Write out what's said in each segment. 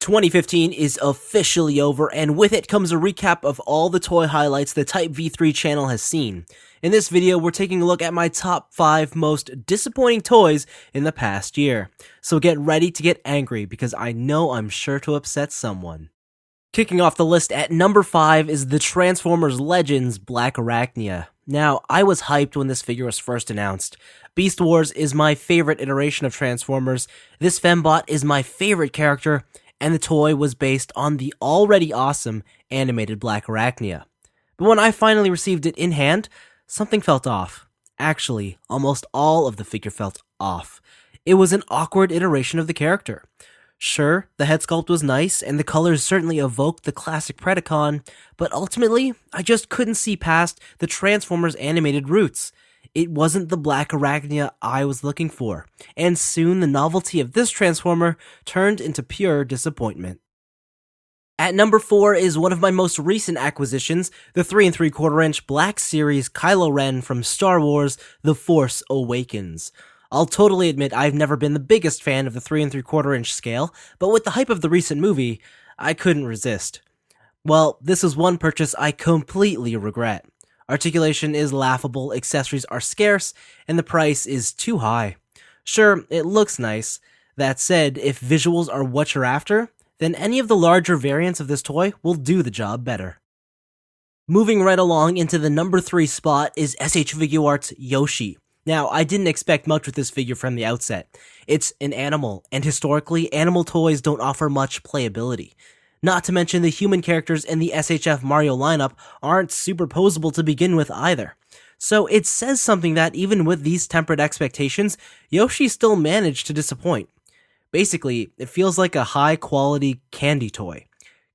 2015 is officially over, and with it comes a recap of all the toy highlights the TYPEV3 channel has seen. In this video, we're taking a look at my top 5 most disappointing toys in the past year. So get ready to get angry, because I know I'm sure to upset someone. Kicking off the list at number 5 is the Transformers Legends Black Arachnia. Now, I was hyped when this figure was first announced. Beast Wars is my favorite iteration of Transformers, this fembot is my favorite character, and the toy was based on the already awesome animated Black Arachnia. But when I finally received it in hand, something felt off. Actually, almost all of the figure felt off. It was an awkward iteration of the character. Sure, the head sculpt was nice, and the colors certainly evoked the classic Predacon, but ultimately, I just couldn't see past the Transformers animated roots. It wasn't the Black Arachnia I was looking for, and soon the novelty of this Transformer turned into pure disappointment. At number 4 is one of my most recent acquisitions, the 3 3/4 inch Black Series Kylo Ren from Star Wars The Force Awakens. I'll totally admit I've never been the biggest fan of the 3 3/4 inch scale, but with the hype of the recent movie, I couldn't resist. Well, this is one purchase I completely regret. Articulation is laughable, accessories are scarce, and the price is too high. Sure, it looks nice. That said, if visuals are what you're after, then any of the larger variants of this toy will do the job better. Moving right along into the number 3 spot is SH Figuarts Yoshi. Now, I didn't expect much with this figure from the outset. It's an animal, and historically, animal toys don't offer much playability. Not to mention the human characters in the SHF Mario lineup aren't superposable to begin with either. So it says something that even with these tempered expectations, Yoshi still managed to disappoint. Basically, it feels like a high-quality candy toy.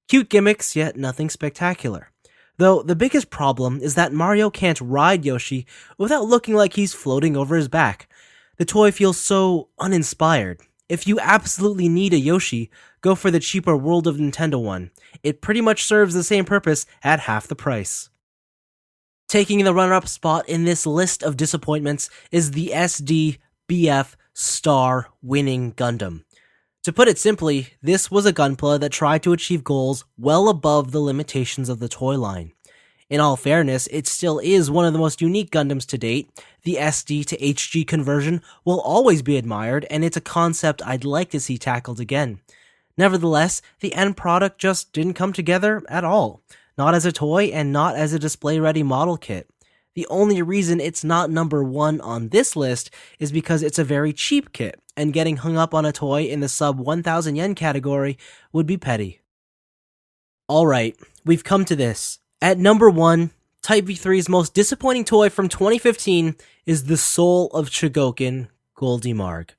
Cute gimmicks, yet nothing spectacular. Though the biggest problem is that Mario can't ride Yoshi without looking like he's floating over his back. The toy feels so uninspired. If you absolutely need a Yoshi, go for the cheaper World of Nintendo one. It pretty much serves the same purpose at half the price. Taking the runner-up spot in this list of disappointments is the SDBF Star Winning Gundam. To put it simply, this was a Gunpla that tried to achieve goals well above the limitations of the toy line. In all fairness, it still is one of the most unique Gundams to date. The SD to HG conversion will always be admired, and it's a concept I'd like to see tackled again. Nevertheless, the end product just didn't come together at all. Not as a toy, and not as a display-ready model kit. The only reason it's not number 1 on this list is because it's a very cheap kit, and getting hung up on a toy in the sub 1,000 yen category would be petty. Alright, we've come to this. At number 1, TYPEV3's most disappointing toy from 2015 is the Soul of Chogokin Goldie Marg.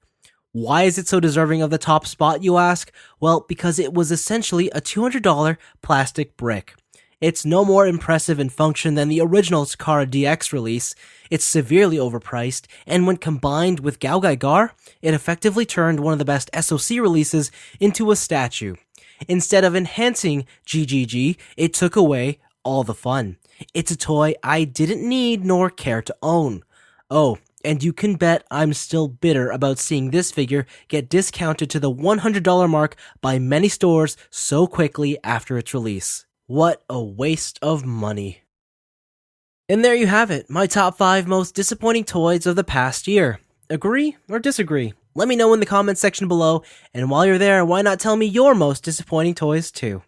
Why is it so deserving of the top spot, you ask? Well, because it was essentially a $200 plastic brick. It's no more impressive in function than the original Takara DX release, it's severely overpriced, and when combined with Gaugai Gar, it effectively turned one of the best SoC releases into a statue. Instead of enhancing GGG, it took away all the fun. It's a toy I didn't need nor care to own. Oh, and you can bet I'm still bitter about seeing this figure get discounted to the $100 mark by many stores so quickly after its release. What a waste of money. And there you have it, my top 5 most disappointing toys of the past year. Agree or disagree? Let me know in the comments section below, and while you're there, why not tell me your most disappointing toys too?